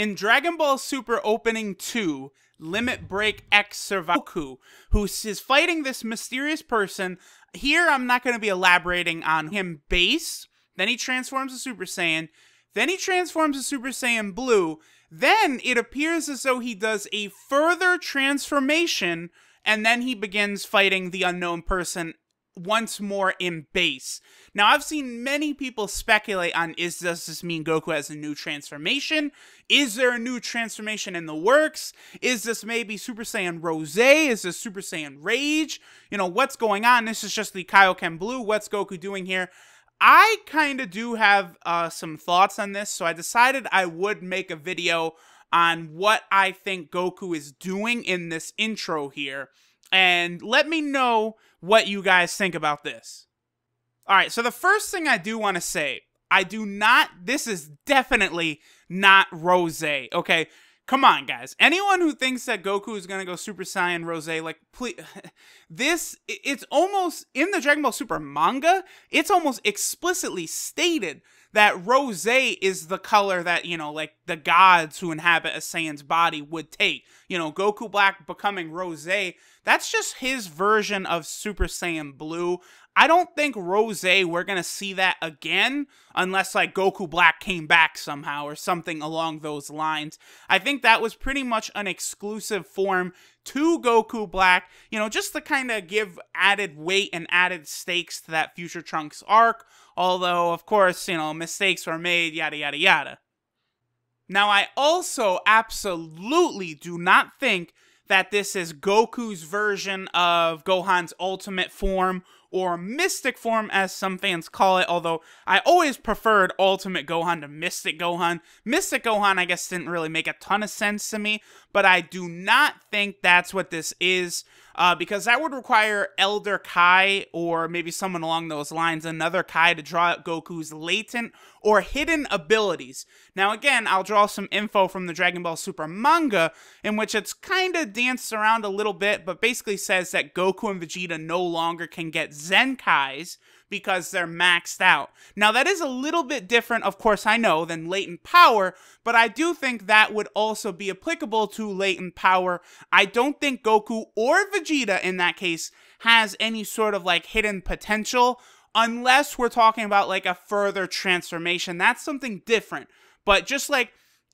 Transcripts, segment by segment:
In Dragon Ball Super Opening 2, Limit Break X Survival Goku, who is fighting this mysterious person. Here, I'm not going to be elaborating on him base. Then he transforms to Super Saiyan. Then he transforms to Super Saiyan Blue. Then it appears as though he does a further transformation, and then he begins fighting the unknown person once more in base. Now, I've seen many people speculate on, does this mean Goku has a new transformation? Is there a new transformation in the works? Is this maybe Super Saiyan Rose? Is this Super Saiyan Rage? You know, what's going on? This is just the Kaioken Blue. What's Goku doing here? I kind of do have some thoughts on this, so I decided I would make a video on what I think Goku is doing in this intro here. And let me know what you guys think about this. Alright, so the first thing I do want to say, this is definitely not Rose, okay? Come on, guys. Anyone who thinks that Goku is going to go Super Saiyan Rose, like, please, it's almost, in the Dragon Ball Super manga, it's almost explicitly stated that Rose is the color that, you know, like, the gods who inhabit a Saiyan's body would take. You know, Goku Black becoming Rose, that's just his version of Super Saiyan Blue. I don't think Rose, we're going to see that again, unless, like, Goku Black came back somehow, or something along those lines. I think that was pretty much an exclusive form to Goku Black, you know, just to kind of give added weight and added stakes to that Future Trunks arc, although, of course, you know, mistakes were made, yada, yada, yada. Now, I also absolutely do not think that this is Goku's version of Gohan's ultimate form, or Mystic form, as some fans call it, although I always preferred Ultimate Gohan to Mystic Gohan. Mystic Gohan, I guess, didn't really make a ton of sense to me, but I do not think that's what this is, because that would require Elder Kai, or maybe someone along those lines, another Kai, to draw out Goku's latent or hidden abilities. Now, again, I'll draw some info from the Dragon Ball Super manga, in which it's kind of danced around a little bit, but basically says that Goku and Vegeta no longer can get Zenkais because they're maxed out. Now, that is a little bit different, of course, I know, than latent power, but I do think that would also be applicable to latent power. I don't think Goku or Vegeta, in that case, has any sort of, like, hidden potential, unless we're talking about, like, a further transformation. That's something different. But just, like,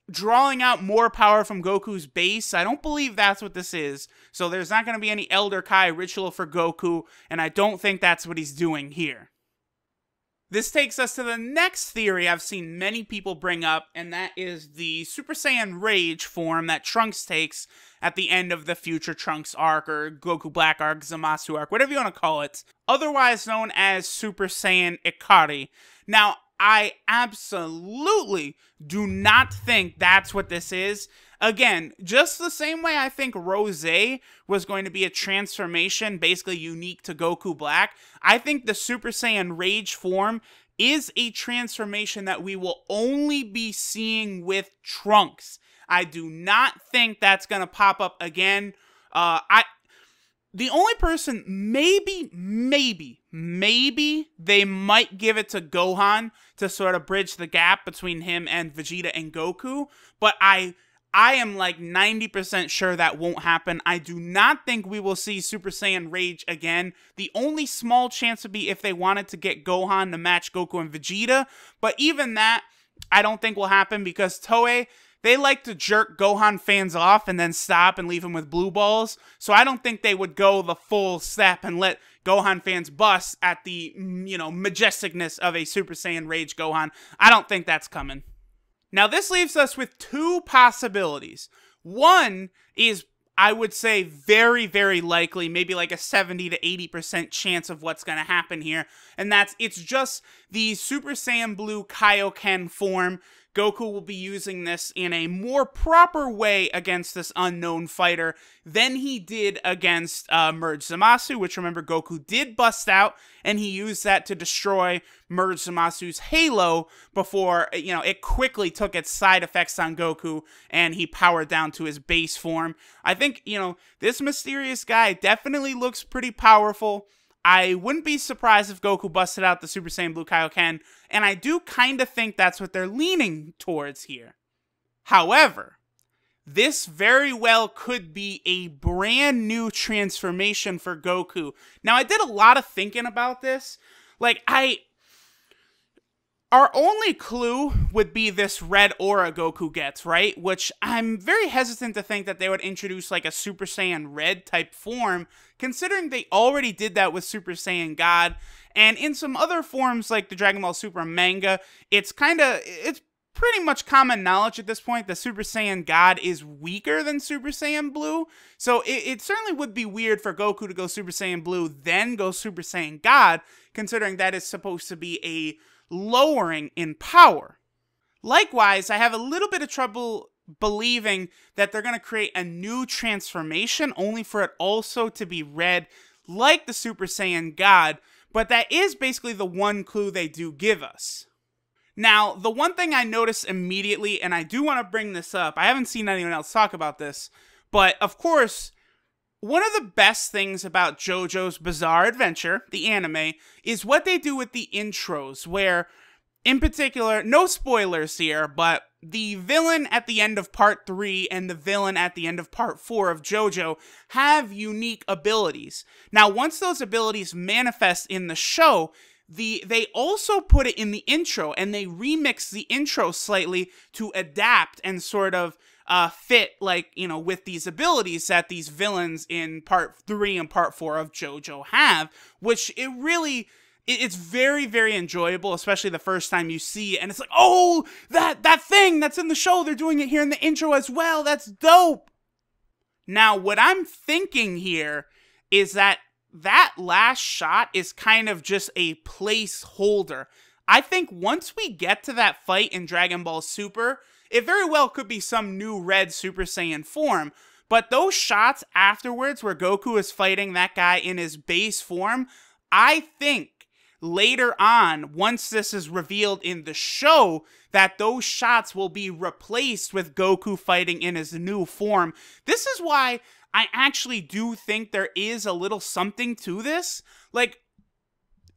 drawing out more power from Goku's base, I don't believe that's what this is. So there's not going to be any Elder Kai ritual for Goku, and I don't think that's what he's doing here. This takes us to the next theory I've seen many people bring up, and that is the Super Saiyan Rage form that Trunks takes at the end of the Future Trunks arc, or Goku Black arc, Zamasu arc, whatever you want to call it, otherwise known as Super Saiyan Ikari. Now, I absolutely do not think that's what this is. Again, just the same way I think Rose was going to be a transformation basically unique to Goku Black, I think the Super Saiyan Rage form is a transformation that we will only be seeing with Trunks. I do not think that's going to pop up again. The only person, maybe they might give it to Gohan to sort of bridge the gap between him and Vegeta and Goku, but I am like 90% sure that won't happen. I do not think we will see Super Saiyan Rage again. The only small chance would be if they wanted to get Gohan to match Goku and Vegeta, but even that, I don't think will happen because Toei, they like to jerk Gohan fans off and then stop and leave him with blue balls. So I don't think they would go the full step and let Gohan fans bust at the, you know, majesticness of a Super Saiyan Rage Gohan. I don't think that's coming. Now, this leaves us with two possibilities. One is, I would say, very, very likely, maybe like a 70 to 80% chance of what's going to happen here. And it's just the Super Saiyan Blue Kaioken form. Goku will be using this in a more proper way against this unknown fighter than he did against Merge Zamasu, which, remember, Goku did bust out, and he used that to destroy Merge Zamasu's Halo before, you know, it quickly took its side effects on Goku, and he powered down to his base form. I think, you know, this mysterious guy definitely looks pretty powerful. I wouldn't be surprised if Goku busted out the Super Saiyan Blue Kaioken, and I do kind of think that's what they're leaning towards here. However, this very well could be a brand new transformation for Goku. Now, I did a lot of thinking about this. Like, our only clue would be this red aura Goku gets, right? Which I'm very hesitant to think that they would introduce like a Super Saiyan Red type form, considering they already did that with Super Saiyan God. And in some other forms like the Dragon Ball Super manga, it's pretty much common knowledge at this point that Super Saiyan God is weaker than Super Saiyan Blue. So it certainly would be weird for Goku to go Super Saiyan Blue, then go Super Saiyan God, considering that is supposed to be a lowering in power. Likewise, I have a little bit of trouble believing that they're going to create a new transformation only for it also to be red like the Super Saiyan God, but that is basically the one clue they do give us. Now, the one thing I noticed immediately, and I do want to bring this up, I haven't seen anyone else talk about this, but of course, one of the best things about JoJo's Bizarre Adventure, the anime, is what they do with the intros, where, in particular, no spoilers here, but the villain at the end of Part 3 and the villain at the end of Part 4 of JoJo have unique abilities. Now, once those abilities manifest in the show, they also put it in the intro, and they remix the intro slightly to adapt and sort of fit, like, you know, with these abilities that these villains in Part 3 and Part 4 of JoJo have, which it's very, very enjoyable, especially the first time you see it, and it's like, oh, that thing that's in the show, they're doing it here in the intro as well, that's dope! Now, what I'm thinking here is that last shot is kind of just a placeholder. I think once we get to that fight in Dragon Ball Super, it very well could be some new red Super Saiyan form, but those shots afterwards where Goku is fighting that guy in his base form, I think later on, once this is revealed in the show, that those shots will be replaced with Goku fighting in his new form. This is why I actually do think there is a little something to this. Like,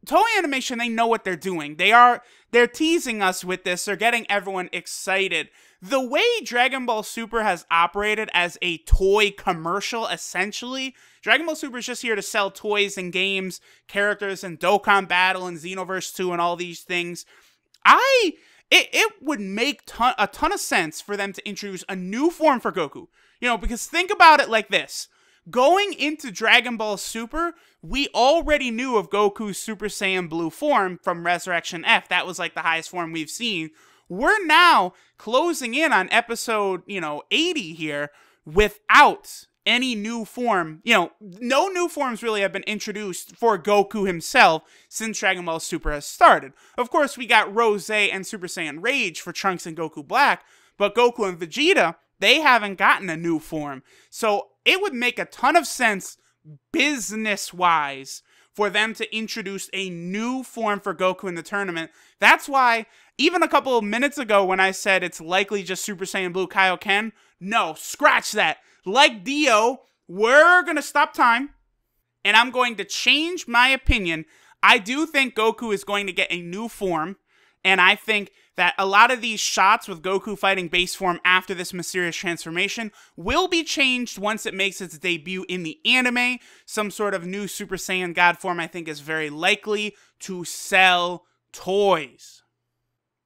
Toei Animation, they know what they're doing. They're teasing us with this. They're getting everyone excited. The way Dragon Ball Super has operated as a toy commercial, essentially, Dragon Ball Super is just here to sell toys and games, characters, and Dokkan Battle and Xenoverse 2 and all these things. It would make a ton of sense for them to introduce a new form for Goku. You know, because think about it like this. Going into Dragon Ball Super, we already knew of Goku's Super Saiyan Blue form from Resurrection F. That was like the highest form we've seen. We're now closing in on episode, 80 here without any new form. No new forms really have been introduced for Goku himself since Dragon Ball Super has started. Of course, we got Rose and Super Saiyan Rage for Trunks and Goku Black, but Goku and Vegeta, they haven't gotten a new form. So it would make a ton of sense business-wise for them to introduce a new form for Goku in the tournament. That's why, even a couple of minutes ago when I said it's likely just Super Saiyan Blue Kaioken, no, scratch that. Like Dio, we're going to stop time, and I'm going to change my opinion. I do think Goku is going to get a new form, and I think that a lot of these shots with Goku fighting base form after this mysterious transformation will be changed once it makes its debut in the anime. Some sort of new Super Saiyan God form I think is very likely to sell toys.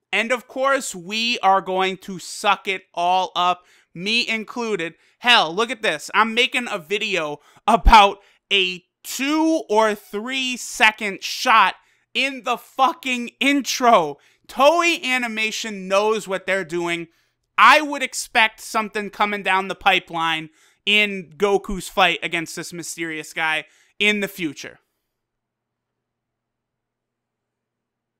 And of course, we are going to suck it all up, me included. Hell, look at this. I'm making a video about a 2 or 3 second shot in the fucking intro. Toei Animation knows what they're doing. I would expect something coming down the pipeline in Goku's fight against this mysterious guy in the future.